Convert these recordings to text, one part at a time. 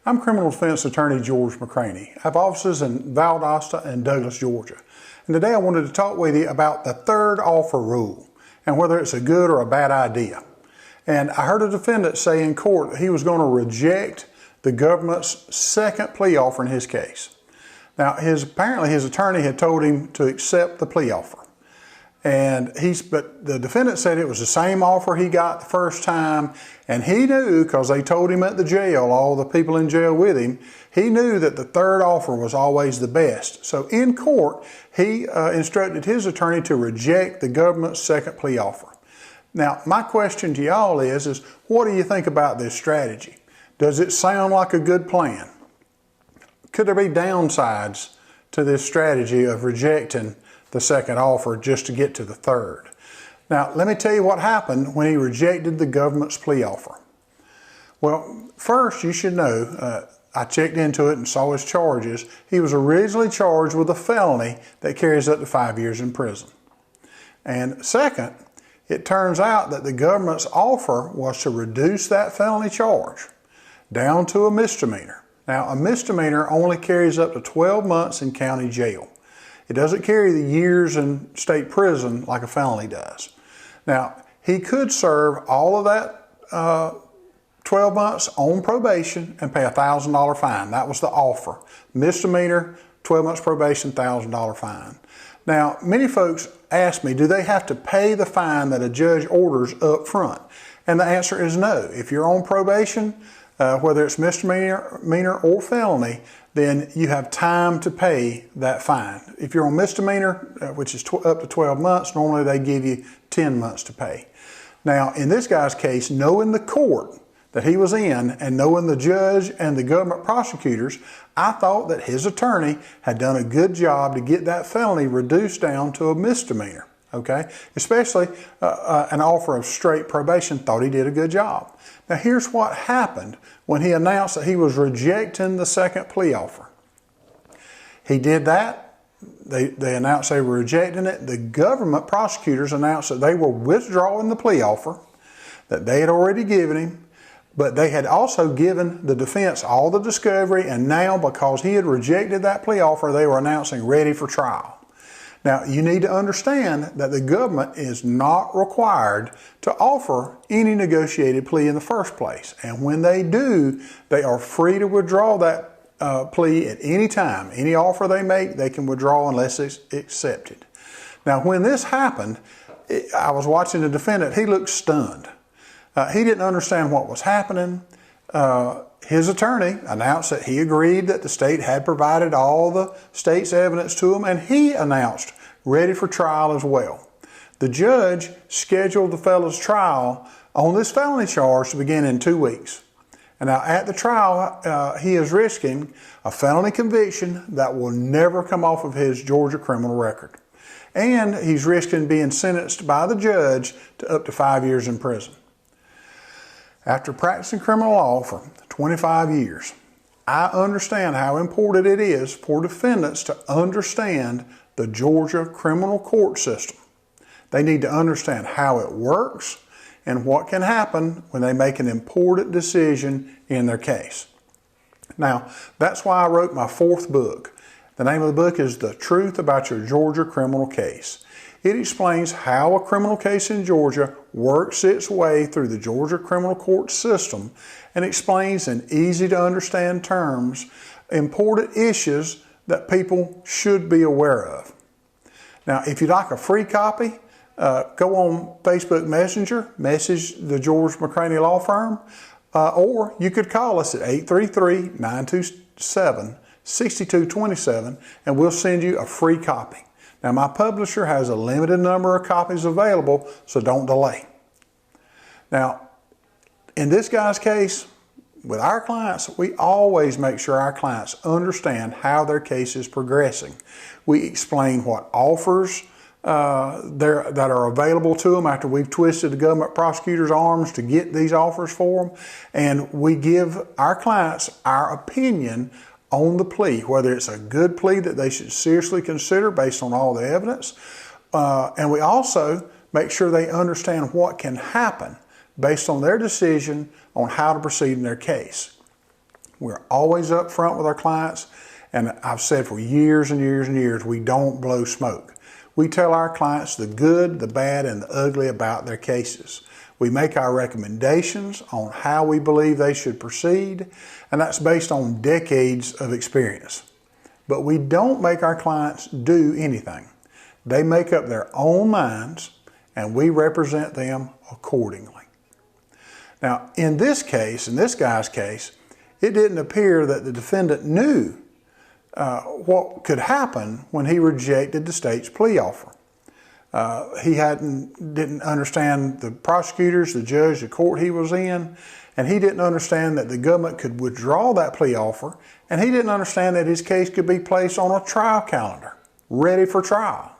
I'm criminal defense attorney George McCranie. I have offices in Valdosta and Douglas, Georgia. And today I wanted to talk with you about the third offer rule and whether it's a good or a bad idea. And I heard a defendant say in court that he was going to reject the government's second plea offer in his case. Now, apparently his attorney had told him to accept the plea offer. But the defendant said it was the same offer he got the first time, and he knew, because they told him at the jail, all the people in jail with him, he knew that the third offer was always the best. So in court, he instructed his attorney to reject the government's second plea offer. Now, my question to y'all is what do you think about this strategy? Does it sound like a good plan? Could there be downsides to this strategy of rejecting the second offer just to get to the third? Now, let me tell you what happened when he rejected the government's plea offer. Well, first, you should know, I checked into it and saw his charges. He was originally charged with a felony that carries up to 5 years in prison. And second, it turns out that the government's offer was to reduce that felony charge down to a misdemeanor. Now, a misdemeanor only carries up to 12 months in county jail. It doesn't carry the years in state prison like a felony does. Now, he could serve all of that 12 months on probation and pay a $1,000 fine. That was the offer. Misdemeanor, 12 months probation, $1,000 fine. Now, many folks ask me, do they have to pay the fine that a judge orders up front? And the answer is no. If you're on probation, whether it's misdemeanor or felony, then you have time to pay that fine. If you're on misdemeanor, which is up to 12 months, normally they give you 10 months to pay. Now, in this guy's case, knowing the court that he was in and knowing the judge and the government prosecutors, I thought that his attorney had done a good job to get that felony reduced down to a misdemeanor. Okay, especially an offer of straight probation, thought he did a good job. Now here's what happened when he announced that he was rejecting the second plea offer. He did that. They announced they were rejecting it. The government prosecutors announced that they were withdrawing the plea offer that they had already given him, but they had also given the defense all the discovery, and now because he had rejected that plea offer, they were announcing ready for trial. Now, you need to understand that the government is not required to offer any negotiated plea in the first place. And when they do, they are free to withdraw that plea at any time. Any offer they make, they can withdraw unless it's accepted. Now, when this happened, I was watching the defendant. He looked stunned. He didn't understand what was happening. His attorney announced that he agreed that the state had provided all the state's evidence to him, and he announced ready for trial as well. The judge scheduled the fellow's trial on this felony charge to begin in 2 weeks. And now at the trial, he is risking a felony conviction that will never come off of his Georgia criminal record. And he's risking being sentenced by the judge to up to 5 years in prison. After practicing criminal law for 25 years, I understand how important it is for defendants to understand the Georgia criminal court system. They need to understand how it works and what can happen when they make an important decision in their case. Now, that's why I wrote my 4th book. The name of the book is The Truth About Your Georgia Criminal Case. It explains how a criminal case in Georgia works its way through the Georgia criminal court system and explains in easy to understand terms important issues that people should be aware of. Now, if you'd like a free copy, go on Facebook Messenger, message the George McCranie Law Firm, or you could call us at 833-927-6227 and we'll send you a free copy. Now, my publisher has a limited number of copies available, so don't delay. Now, in this guy's case, with our clients, we always make sure our clients understand how their case is progressing. We explain what offers that are available to them after we've twisted the government prosecutor's arms to get these offers for them. And we give our clients our opinion on the plea, whether it's a good plea that they should seriously consider based on all the evidence. And we also make sure they understand what can happen based on their decision on how to proceed in their case. We're always up front with our clients, and I've said for years and years and years, we don't blow smoke. We tell our clients the good, the bad, and the ugly about their cases. We make our recommendations on how we believe they should proceed, and that's based on decades of experience. But we don't make our clients do anything. They make up their own minds, and we represent them accordingly. Now, in this case, in this guy's case, it didn't appear that the defendant knew what could happen when he rejected the state's plea offer. He didn't understand the prosecutors, the judge, the court he was in, and he didn't understand that the government could withdraw that plea offer, and he didn't understand that his case could be placed on a trial calendar, ready for trial.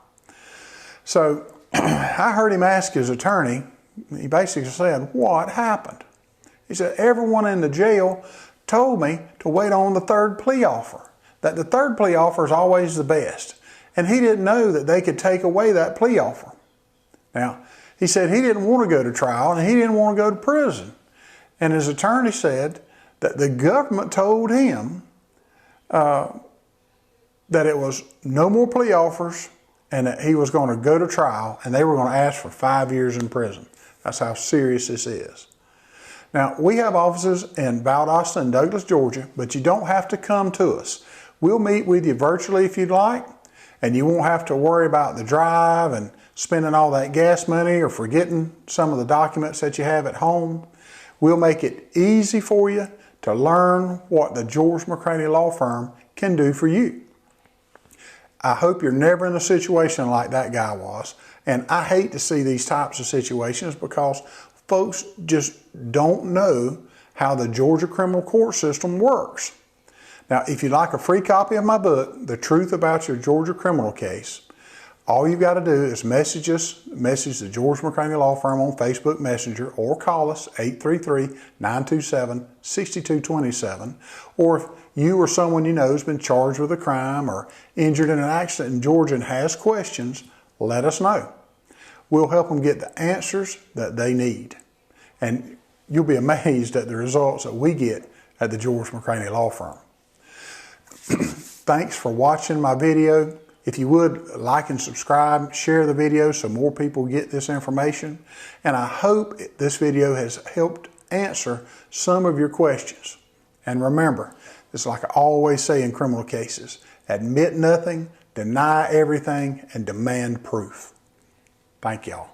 So I heard him ask his attorney, he basically said, "What happened?" He said, "Everyone in the jail told me to wait on the third plea offer, that the third plea offer is always the best. And he didn't know that they could take away that plea offer." Now, he said he didn't want to go to trial and he didn't want to go to prison. And his attorney said that the government told him that it was no more plea offers and that he was going to go to trial and they were going to ask for 5 years in prison. That's how serious this is. Now, we have offices in Valdosta and Douglas, Georgia, but you don't have to come to us. We'll meet with you virtually if you'd like, and you won't have to worry about the drive and spending all that gas money or forgetting some of the documents that you have at home. We'll make it easy for you to learn what the George McCranie Law Firm can do for you. I hope you're never in a situation like that guy was, and I hate to see these types of situations because folks just don't know how the Georgia criminal court system works. Now, if you'd like a free copy of my book, The Truth About Your Georgia Criminal Case, all you've got to do is message the George McCranie Law Firm on Facebook Messenger, or call us 833-927-6227. Or if you or someone you know has been charged with a crime or injured in an accident in Georgia and has questions, let us know. We'll help them get the answers that they need. And you'll be amazed at the results that we get at the George McCranie Law Firm. Thanks for watching my video. If you would, like and subscribe, share the video so more people get this information. And I hope this video has helped answer some of your questions. And remember, it's like I always say in criminal cases, admit nothing, deny everything, and demand proof. Thank y'all.